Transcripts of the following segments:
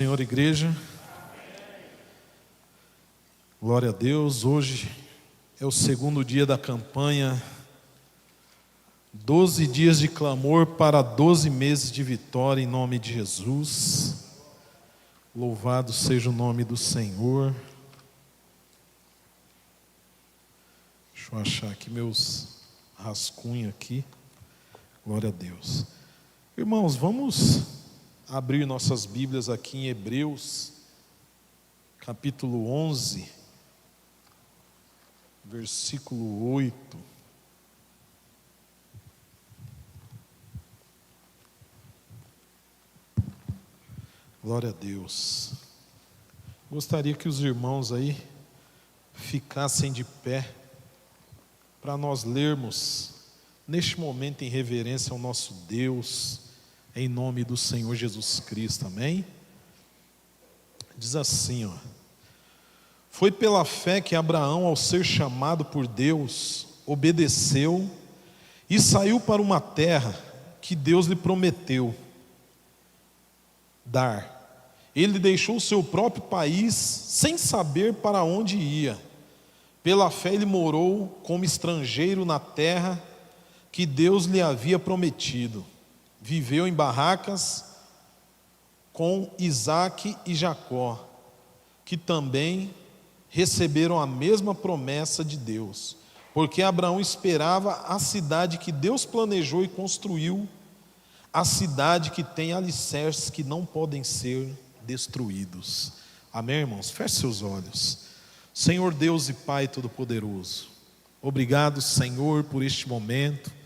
Senhor, igreja, glória a Deus. Hoje é o segundo dia da campanha 12 dias de clamor para 12 meses de vitória, em nome de Jesus. Louvado seja o nome do Senhor. Deixa eu achar aqui meus rascunhos aqui. Glória a Deus. Irmãos, vamos abrir nossas Bíblias aqui em Hebreus, capítulo 11, versículo 8. Glória a Deus. Gostaria que os irmãos aí ficassem de pé para nós lermos neste momento em reverência ao nosso Deus, em nome do Senhor Jesus Cristo, amém? Diz assim, ó: foi pela fé que Abraão, ao ser chamado por Deus, obedeceu e saiu para uma terra que Deus lhe prometeu dar. Ele deixou o seu próprio país sem saber para onde ia. Pela fé ele morou como estrangeiro na terra que Deus lhe havia prometido. Viveu em barracas com Isaque e Jacó, que também receberam a mesma promessa de Deus, porque Abraão esperava a cidade que Deus planejou e construiu, a cidade que tem alicerces que não podem ser destruídos. Amém, irmãos? Feche seus olhos. Senhor Deus e Pai Todo-Poderoso, obrigado, Senhor, por este momento,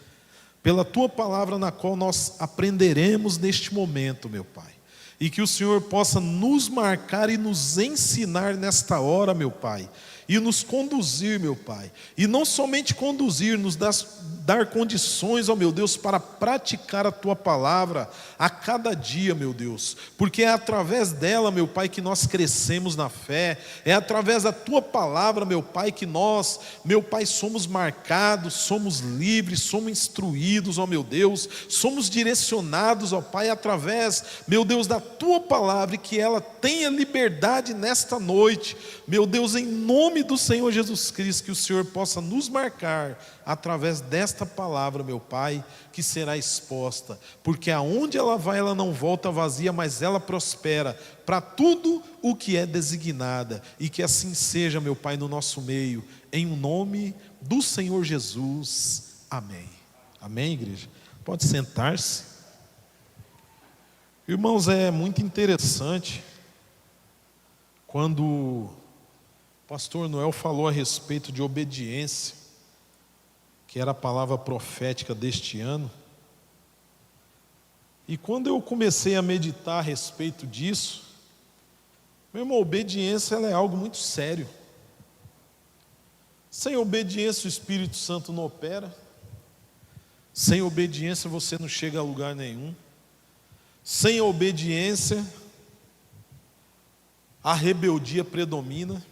pela Tua palavra na qual nós aprenderemos neste momento, meu Pai. E que o Senhor possa nos marcar e nos ensinar nesta hora, meu Pai. E nos conduzir, meu Pai. E não somente conduzir, nos dar condições, ó meu Deus, para praticar a Tua palavra a cada dia, meu Deus. Porque é através dela, meu Pai, que nós crescemos na fé. É através da Tua palavra, meu Pai, que nós, meu Pai, somos marcados, somos livres, somos instruídos, ó meu Deus. Somos direcionados, ó Pai, através, meu Deus, da Tua palavra, e que ela tenha liberdade nesta noite, meu Deus, em nome do Senhor Jesus Cristo, que o Senhor possa nos marcar através desta palavra, meu Pai, que será exposta, porque aonde ela vai, ela não volta vazia, mas ela prospera para tudo o que é designada, e que assim seja, meu Pai, no nosso meio, em nome do Senhor Jesus, amém. Amém, igreja? Pode sentar-se. Irmãos, é muito interessante quando o pastor Noel falou a respeito de obediência, que era a palavra profética deste ano. E quando eu comecei a meditar a respeito disso, meu irmão, obediência ela é algo muito sério. Sem obediência o Espírito Santo não opera. Sem obediência você não chega a lugar nenhum. Sem obediência a rebeldia predomina.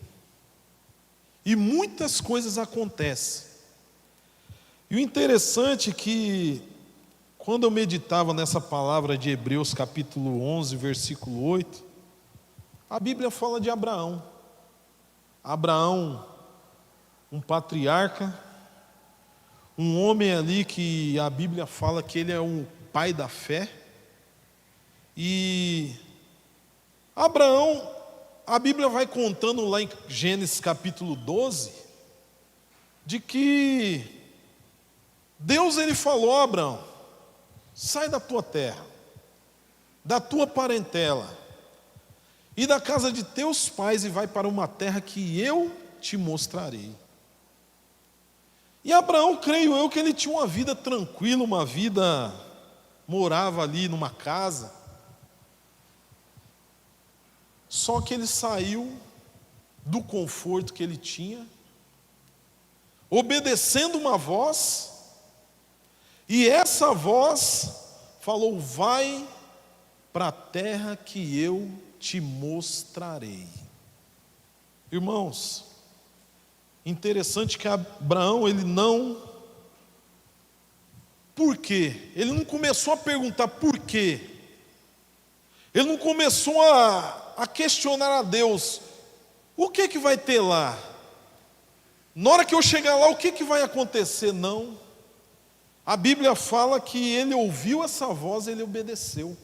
E muitas coisas acontecem. E o interessante é que, quando eu meditava nessa palavra de Hebreus capítulo 11, versículo 8, a Bíblia fala de Abraão. Abraão, um patriarca, um homem ali que a Bíblia fala que ele é um pai da fé. E Abraão, a Bíblia vai contando lá em Gênesis capítulo 12, de que Deus ele falou a Abraão: sai da tua terra, da tua parentela e da casa de teus pais e vai para uma terra que eu te mostrarei. E Abraão, creio eu, que ele tinha uma vida tranquila, uma vida, morava ali numa casa. Só que ele saiu do conforto que ele tinha, obedecendo uma voz, e essa voz falou: vai para a terra que eu te mostrarei. Irmãos, interessante que Abraão, ele não... Por quê? Ele não começou a perguntar por quê. Ele não começou a questionar a Deus: o que vai ter lá? Na hora que eu chegar lá, o que vai acontecer? Não. A Bíblia fala que ele ouviu essa voz e ele obedeceu.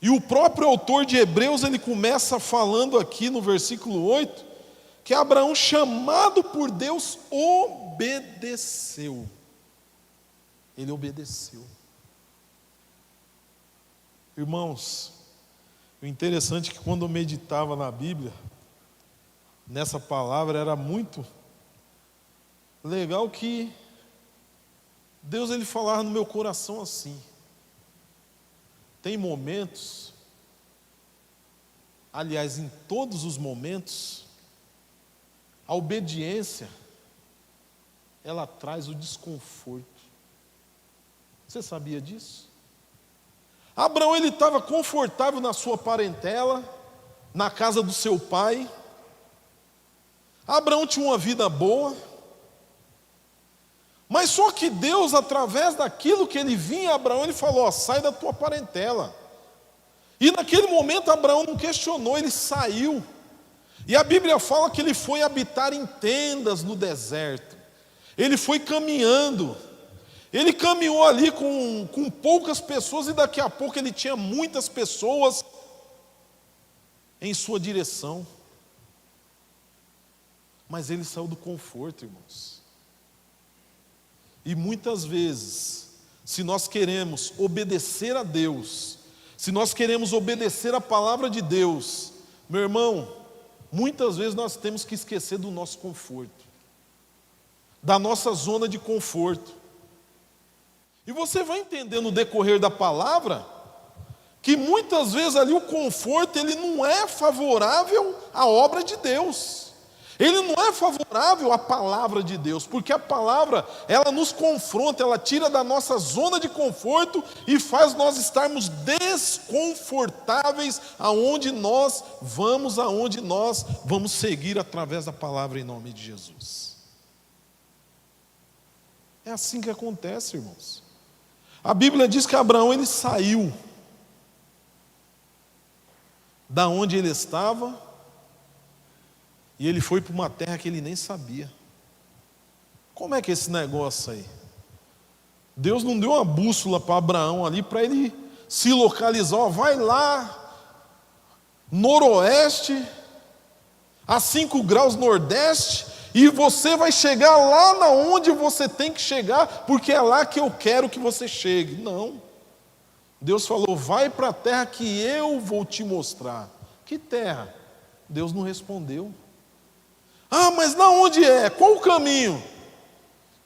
E o próprio autor de Hebreus, ele começa falando aqui no versículo 8, que Abraão, chamado por Deus, obedeceu. Ele obedeceu. Irmãos, o interessante é que quando eu meditava na Bíblia, nessa palavra, era muito legal que Deus, ele falava no meu coração assim: tem momentos, aliás, em todos os momentos, a obediência, ela traz o desconforto. Você sabia disso? Abraão, ele estava confortável na sua parentela, na casa do seu pai. Abraão tinha uma vida boa. Mas só que Deus, através daquilo que ele vinha a Abraão, ele falou: ó, sai da tua parentela. E naquele momento Abraão não questionou, ele saiu. E a Bíblia fala que ele foi habitar em tendas no deserto. Ele foi caminhando. Ele caminhou ali com poucas pessoas, e daqui a pouco ele tinha muitas pessoas em sua direção. Mas ele saiu do conforto, irmãos. E muitas vezes, se nós queremos obedecer a Deus, se nós queremos obedecer a palavra de Deus, meu irmão, muitas vezes nós temos que esquecer do nosso conforto, da nossa zona de conforto. E você vai entender no decorrer da palavra que muitas vezes ali o conforto, ele não é favorável à obra de Deus. Ele não é favorável à palavra de Deus, porque a palavra, ela nos confronta, ela tira da nossa zona de conforto e faz nós estarmos desconfortáveis aonde nós vamos seguir através da palavra em nome de Jesus. É assim que acontece, irmãos. A Bíblia diz que Abraão, ele saiu da onde ele estava e ele foi para uma terra que ele nem sabia. Como é que é esse negócio aí? Deus não deu uma bússola para Abraão ali para ele se localizar. Ó, vai lá, noroeste, a 5 graus nordeste, e você vai chegar lá na onde você tem que chegar, porque é lá que eu quero que você chegue. Não. Deus falou: vai para a terra que eu vou te mostrar. Que terra? Deus não respondeu. Ah, mas na onde é? Qual o caminho?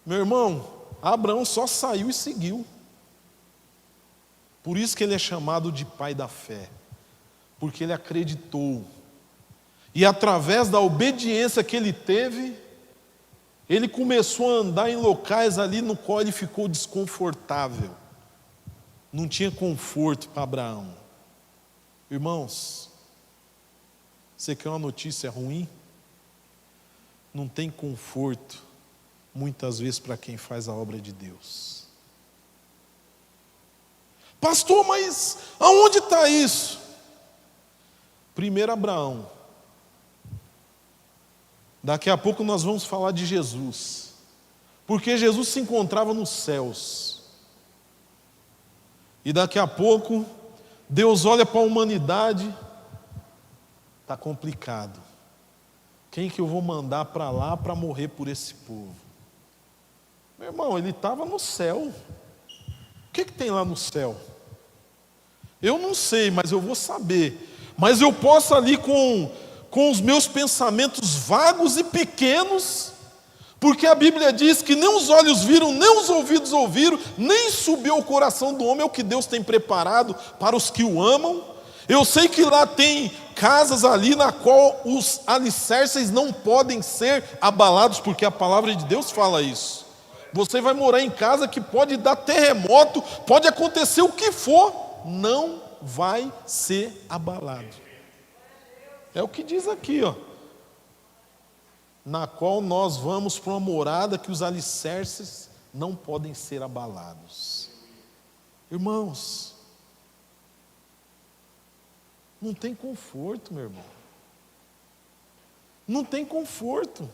Meu irmão, Abraão só saiu e seguiu. Por isso que ele é chamado de pai da fé, porque ele acreditou. E através da obediência que ele teve, ele começou a andar em locais ali no qual ele ficou desconfortável. Não tinha conforto para Abraão. Irmãos, você quer uma notícia ruim? Não tem conforto, muitas vezes, para quem faz a obra de Deus. Pastor, mas aonde está isso? Primeiro Abraão. Daqui a pouco nós vamos falar de Jesus, porque Jesus se encontrava nos céus. E daqui a pouco Deus olha para a humanidade, está complicado. Quem que eu vou mandar para lá para morrer por esse povo? Meu irmão, ele estava no céu. O que tem lá no céu? Eu não sei, mas eu vou saber. Mas eu posso ali com os meus pensamentos vagos e pequenos, porque a Bíblia diz que nem os olhos viram, nem os ouvidos ouviram, nem subiu ao coração do homem é o que Deus tem preparado para os que o amam. Eu sei que lá tem casas ali na qual os alicerces não podem ser abalados, porque a palavra de Deus fala isso. Você vai morar em casa que pode dar terremoto, pode acontecer o que for, não vai ser abalado. É o que diz aqui, ó. Na qual nós vamos para uma morada que os alicerces não podem ser abalados. Irmãos, Não tem conforto, meu irmão. Não tem conforto.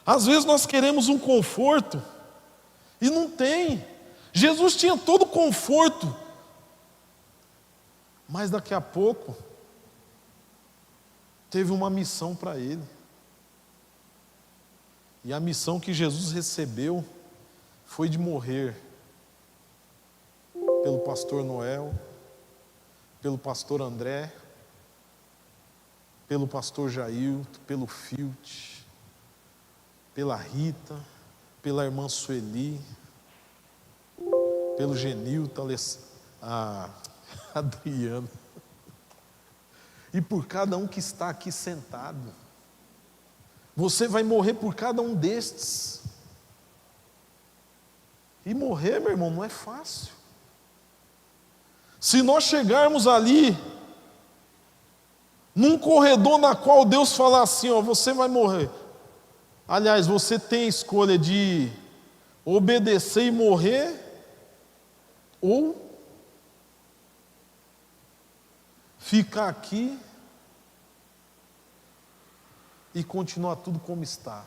Às vezes nós queremos um conforto e não tem. Jesus tinha todo o conforto, mas daqui a pouco teve uma missão para ele. E a missão que Jesus recebeu foi de morrer pelo pastor Noel, pelo pastor André, pelo pastor Jailton, pelo Filt, pela Rita, pela irmã Sueli, pelo Genilton, a Adriana, e por cada um que está aqui sentado. Você vai morrer por cada um destes. E morrer, meu irmão, não é fácil. Se nós chegarmos ali, num corredor na qual Deus falar assim, ó, você vai morrer. Aliás, você tem a escolha de obedecer e morrer, ou ficar aqui e continuar tudo como está.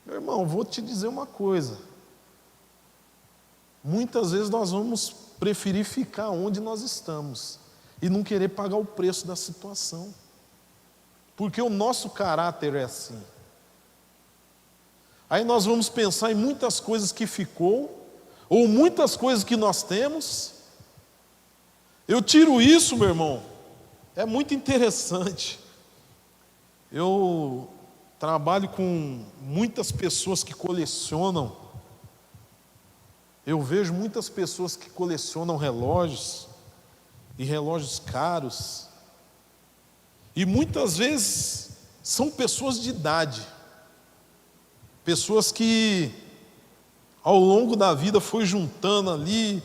Meu irmão, vou te dizer uma coisa. Muitas vezes nós vamos preferir ficar onde nós estamos e não querer pagar o preço da situação. Porque o nosso caráter é assim. Aí nós vamos pensar em muitas coisas que ficou, ou muitas coisas que nós temos. Eu tiro isso, meu irmão, é muito interessante. Eu trabalho com muitas pessoas que colecionam. Eu vejo muitas pessoas que colecionam relógios, e relógios caros. E muitas vezes são pessoas de idade. Pessoas que ao longo da vida foi juntando ali,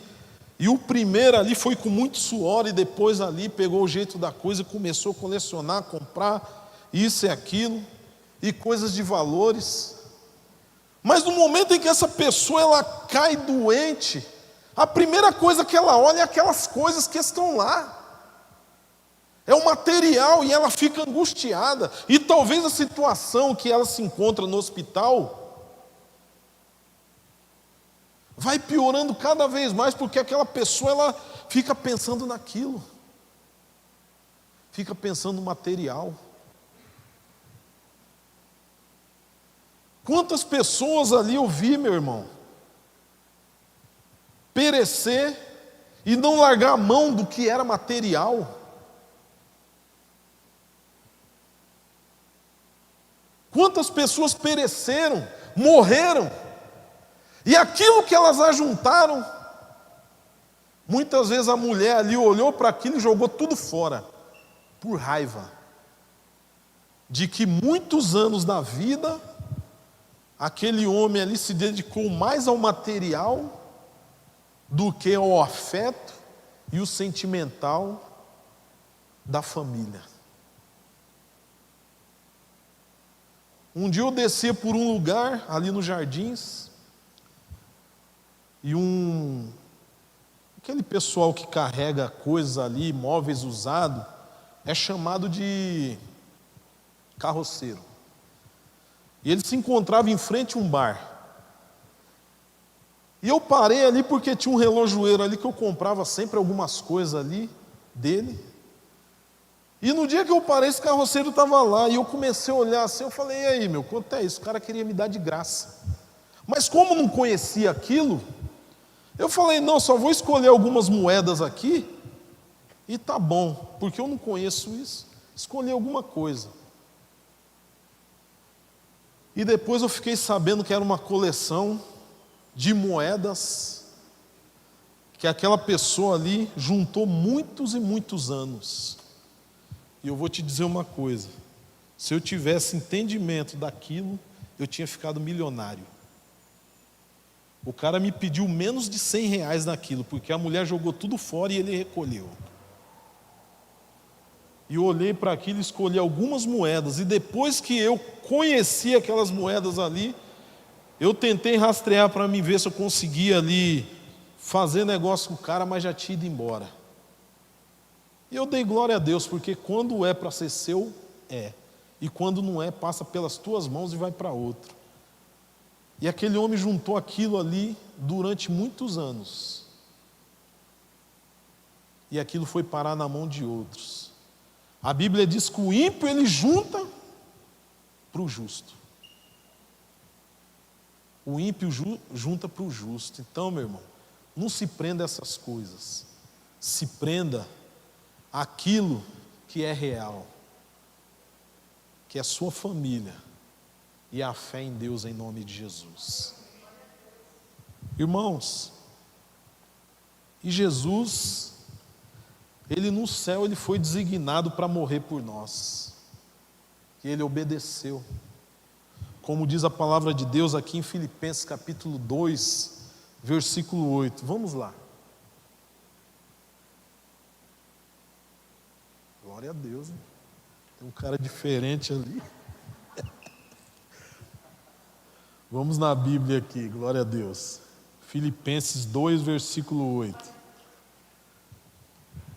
e o primeiro ali foi com muito suor, e depois ali pegou o jeito da coisa e começou a colecionar, comprar isso e aquilo, e coisas de valores. Mas no momento em que essa pessoa ela cai doente, a primeira coisa que ela olha é aquelas coisas que estão lá. É o material, e ela fica angustiada. E talvez a situação que ela se encontra no hospital vai piorando cada vez mais, porque aquela pessoa ela fica pensando naquilo. Fica pensando no material. Quantas pessoas ali eu vi, meu irmão, perecer e não largar a mão do que era material. Quantas pessoas pereceram, morreram, e aquilo que elas ajuntaram, muitas vezes a mulher ali olhou para aquilo e jogou tudo fora, por raiva, de que muitos anos da vida, aquele homem ali se dedicou mais ao material do que ao afeto e o sentimental da família. Um dia eu descia por um lugar ali nos Jardins, e aquele pessoal que carrega coisas ali, móveis usados, é chamado de carroceiro. E ele se encontrava em frente a um bar. E eu parei ali porque tinha um relojoeiro ali que eu comprava sempre algumas coisas ali dele. E no dia que eu parei, esse carroceiro estava lá, e eu comecei a olhar assim, eu falei, e aí, meu, quanto é isso? O cara queria me dar de graça. Mas como não conhecia aquilo, eu falei, não, só vou escolher algumas moedas aqui, e tá bom, porque eu não conheço isso. Escolhi alguma coisa. E depois eu fiquei sabendo que era uma coleção de moedas, que aquela pessoa ali juntou muitos e muitos anos. E eu vou te dizer uma coisa, se eu tivesse entendimento daquilo, eu tinha ficado milionário. O cara me pediu menos de R$100 naquilo, porque a mulher jogou tudo fora e ele recolheu. E eu olhei para aquilo e escolhi algumas moedas, e depois que eu conheci aquelas moedas ali, eu tentei rastrear para mim ver se eu conseguia ali fazer negócio com o cara, mas já tinha ido embora. E eu dei glória a Deus, porque quando é para ser seu, é. E quando não é, passa pelas tuas mãos e vai para outro. E aquele homem juntou aquilo ali durante muitos anos. E aquilo foi parar na mão de outros. A Bíblia diz que o ímpio ele junta para o justo. O ímpio junta para o justo. Então, meu irmão, não se prenda a essas coisas. Se prenda àquilo que é real, que é a sua família e a fé em Deus em nome de Jesus. Irmãos, e Jesus, ele no céu, ele foi designado para morrer por nós. E ele obedeceu. Como diz a palavra de Deus aqui em Filipenses capítulo 2, versículo 8. Vamos lá. Glória a Deus, hein? Tem um cara diferente ali. Vamos na Bíblia aqui, glória a Deus. Filipenses 2, versículo 8.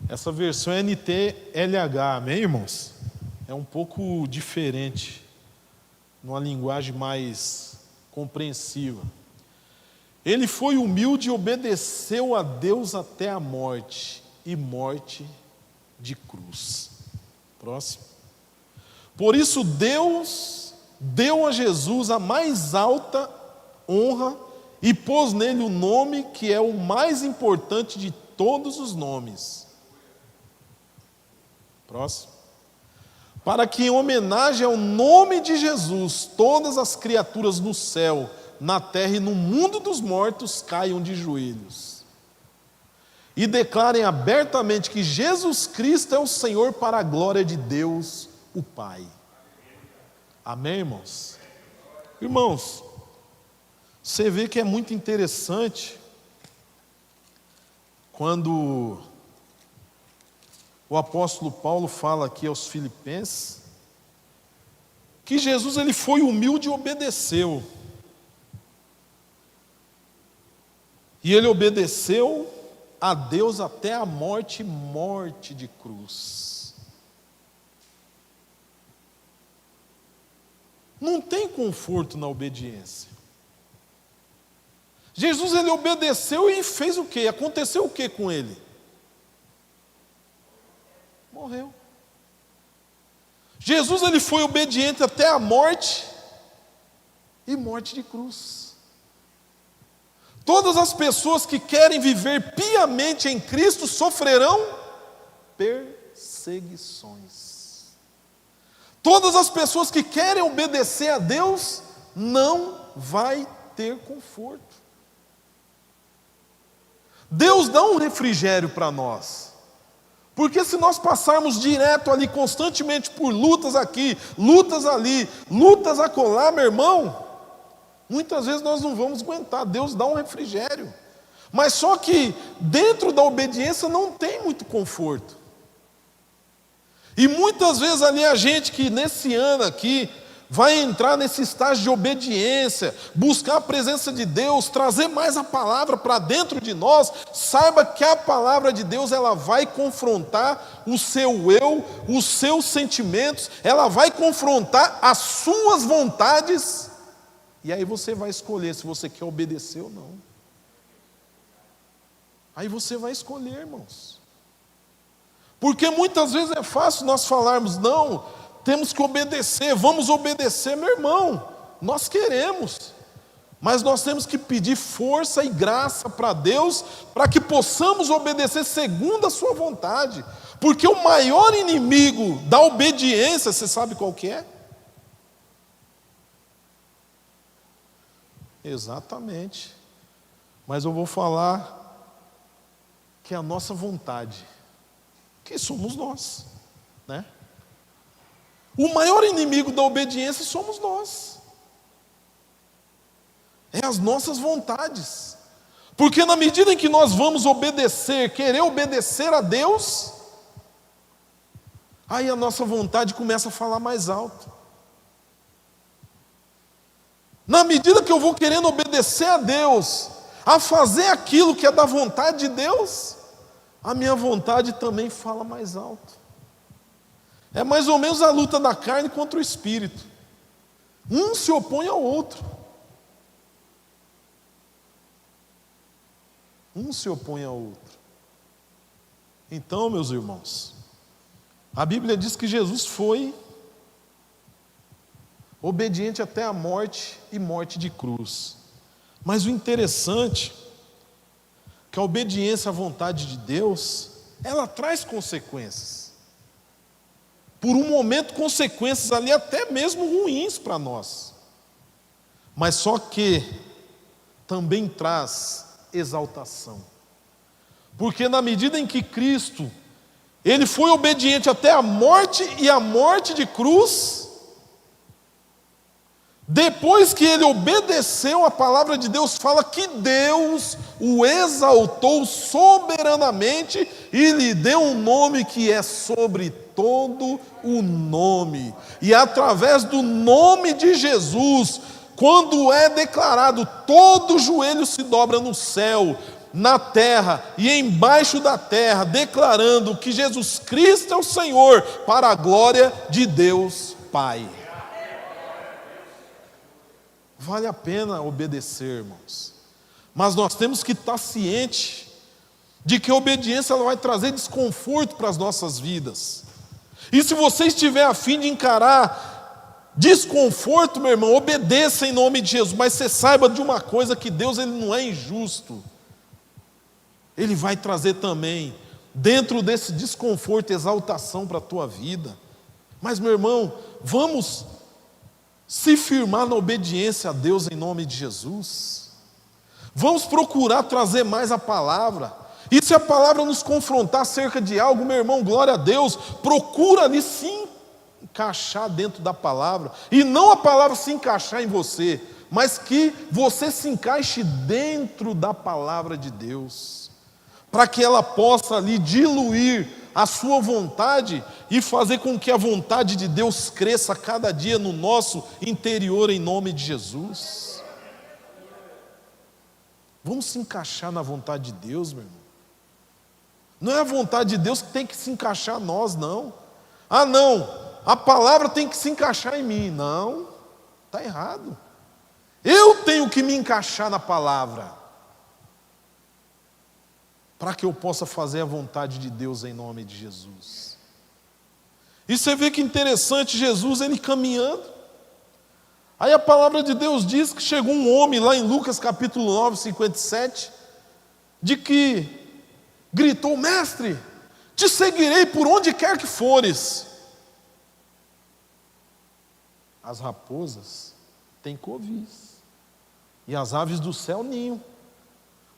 Essa versão é NTLH, amém, irmãos? É um pouco diferente, numa linguagem mais compreensiva. Ele foi humilde e obedeceu a Deus até a morte, e morte de cruz. Próximo. Por isso Deus deu a Jesus a mais alta honra e pôs nele o nome que é o mais importante de todos os nomes. Próximo. Para que em homenagem ao nome de Jesus, todas as criaturas no céu, na terra e no mundo dos mortos caiam de joelhos e declarem abertamente que Jesus Cristo é o Senhor para a glória de Deus, o Pai. Amém, irmãos? Irmãos, você vê que é muito interessante quando o apóstolo Paulo fala aqui aos Filipenses que Jesus ele foi humilde e obedeceu. E ele obedeceu a Deus até a morte de cruz. Não tem conforto na obediência. Jesus ele obedeceu e fez o quê? Aconteceu o quê com ele? Morreu. Jesus ele foi obediente até a morte e morte de cruz. Todas as pessoas que querem viver piamente em Cristo sofrerão perseguições. Todas as pessoas que querem obedecer a Deus não vai ter conforto. Deus dá um refrigério para nós. Porque se nós passarmos direto ali constantemente por lutas aqui, lutas ali, lutas acolá, meu irmão, muitas vezes nós não vamos aguentar. Deus dá um refrigério. Mas só que dentro da obediência não tem muito conforto. E muitas vezes ali a gente que nesse ano aqui vai entrar nesse estágio de obediência, buscar a presença de Deus, trazer mais a palavra para dentro de nós, saiba que a palavra de Deus ela vai confrontar o seu eu, os seus sentimentos, ela vai confrontar as suas vontades, e aí você vai escolher se você quer obedecer ou não. Aí você vai escolher, irmãos. Porque muitas vezes é fácil nós falarmos, não, temos que obedecer, vamos obedecer, meu irmão, nós queremos, mas nós temos que pedir força e graça para Deus, para que possamos obedecer segundo a sua vontade, porque o maior inimigo da obediência, você sabe qual que é? Exatamente, mas eu vou falar que é a nossa vontade, que somos nós, né? O maior inimigo da obediência somos nós. É as nossas vontades. Porque na medida em que nós vamos obedecer, querer obedecer a Deus, aí a nossa vontade começa a falar mais alto. Na medida que eu vou querendo obedecer a Deus, a fazer aquilo que é da vontade de Deus, a minha vontade também fala mais alto. É mais ou menos a luta da carne contra o espírito. Um se opõe ao outro. Um se opõe ao outro. Então, meus irmãos, a Bíblia diz que Jesus foi obediente até a morte e morte de cruz. Mas o interessante é que a obediência à vontade de Deus, ela traz consequências. Por um momento, consequências ali até mesmo ruins para nós. Mas só que também traz exaltação. Porque na medida em que Cristo, Ele foi obediente até a morte e a morte de cruz, depois que Ele obedeceu, a palavra de Deus fala que Deus o exaltou soberanamente e lhe deu um nome que é sobre todo o nome. E através do nome de Jesus, quando é declarado, todo joelho se dobra no céu, na terra e embaixo da terra, declarando que Jesus Cristo é o Senhor, para a glória de Deus Pai. Vale a pena obedecer, irmãos. Mas nós temos que estar cientes de que a obediência ela vai trazer desconforto para as nossas vidas. E se você estiver a fim de encarar desconforto, meu irmão, obedeça em nome de Jesus. Mas você saiba de uma coisa, que Deus ele não é injusto. Ele vai trazer também, dentro desse desconforto, exaltação para a tua vida. Mas, meu irmão, vamos se firmar na obediência a Deus em nome de Jesus. Vamos procurar trazer mais a palavra. E se a palavra nos confrontar acerca de algo, meu irmão, glória a Deus, procura ali se encaixar dentro da palavra. E não a palavra se encaixar em você, mas que você se encaixe dentro da palavra de Deus, para que ela possa ali diluir a sua vontade e fazer com que a vontade de Deus cresça cada dia no nosso interior em nome de Jesus. Vamos se encaixar na vontade de Deus, meu irmão. Não é a vontade de Deus que tem que se encaixar a nós, não. Ah, não, a palavra tem que se encaixar em mim. Não, está errado. Eu tenho que me encaixar na palavra, para que eu possa fazer a vontade de Deus em nome de Jesus. E você vê que interessante, Jesus ele caminhando. Aí a palavra de Deus diz que chegou um homem lá em Lucas capítulo 9, 57, de que gritou: mestre, te seguirei por onde quer que fores. As raposas têm covis, e as aves do céu ninho,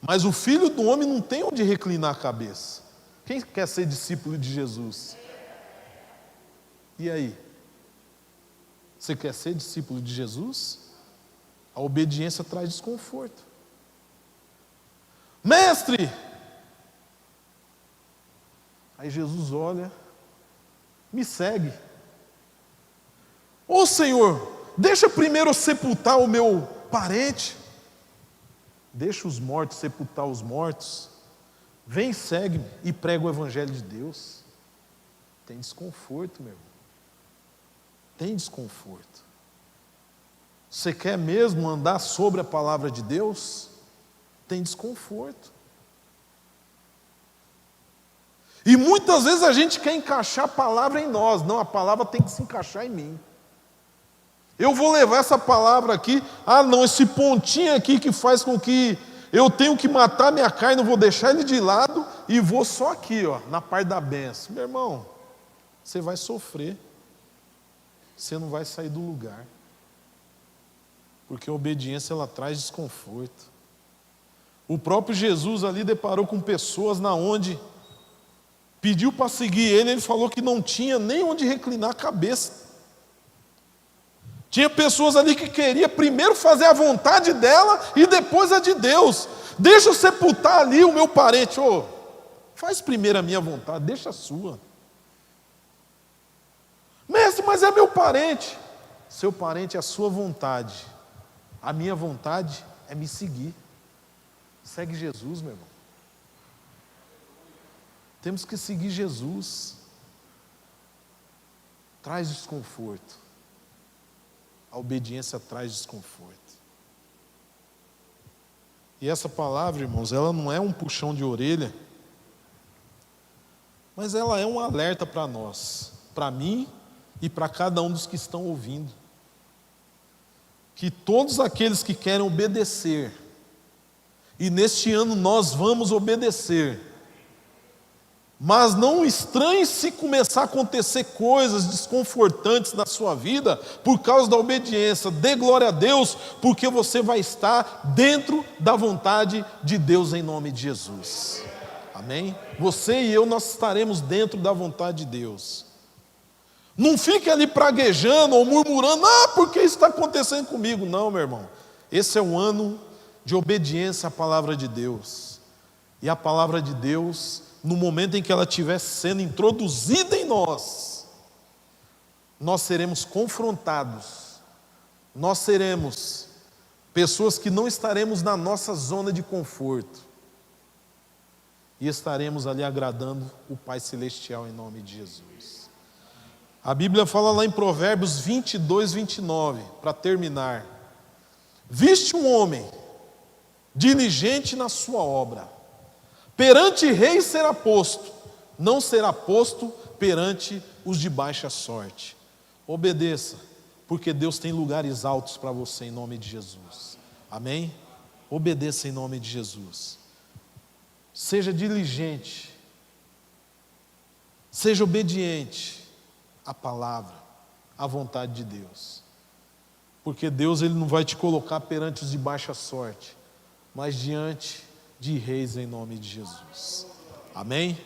mas o Filho do Homem não tem onde reclinar a cabeça. Quem quer ser discípulo de Jesus? E aí? Você quer ser discípulo de Jesus? A obediência traz desconforto. Mestre! Aí Jesus olha, me segue. Ô Senhor, deixa primeiro eu sepultar o meu parente. Deixa os mortos sepultar os mortos. Vem, segue-me e prega o evangelho de Deus. Tem desconforto, meu irmão. Tem desconforto. Você quer mesmo andar sobre a palavra de Deus? Tem desconforto. E muitas vezes a gente quer encaixar a palavra em nós. Não, a palavra tem que se encaixar em mim. Eu vou levar essa palavra aqui. Ah não, esse pontinho aqui que faz com que eu tenho que matar minha carne, eu vou deixar ele de lado e vou só aqui, ó, na parte da bênção. Meu irmão, você vai sofrer. Você não vai sair do lugar. Porque a obediência ela traz desconforto. O próprio Jesus ali deparou com pessoas na onde pediu para seguir ele falou que não tinha nem onde reclinar a cabeça. Tinha pessoas ali que queria primeiro fazer a vontade dela e depois a de Deus. Deixa eu sepultar ali o meu parente. Ô, faz primeiro a minha vontade, deixa a sua. Mestre, mas é meu parente. Seu parente é a sua vontade. A minha vontade é me seguir. Segue Jesus, meu irmão. Temos que seguir Jesus. Traz desconforto. A obediência traz desconforto. E essa palavra, irmãos, ela não é um puxão de orelha, mas ela é um alerta para nós, para mim e para cada um dos que estão ouvindo. Que todos aqueles que querem obedecer, e neste ano nós vamos obedecer, mas não estranhe se começar a acontecer coisas desconfortantes na sua vida por causa da obediência. Dê glória a Deus, porque você vai estar dentro da vontade de Deus em nome de Jesus. Amém? Você e eu, nós estaremos dentro da vontade de Deus. Não fique ali praguejando ou murmurando, por que isso está acontecendo comigo? Não, meu irmão. Esse é um ano de obediência à palavra de Deus. E a palavra de Deus, no momento em que ela estiver sendo introduzida em nós seremos confrontados, nós seremos pessoas que não estaremos na nossa zona de conforto, e estaremos ali agradando o Pai Celestial em nome de Jesus. A Bíblia fala lá em Provérbios 22, 29, para terminar: viste um homem diligente na sua obra, perante reis será posto, não será posto perante os de baixa sorte. Obedeça, porque Deus tem lugares altos para você em nome de Jesus. Amém? Obedeça em nome de Jesus. Seja diligente, seja obediente à palavra, à vontade de Deus. Porque Deus, Ele não vai te colocar perante os de baixa sorte, mas diante de reis em nome de Jesus. Amém?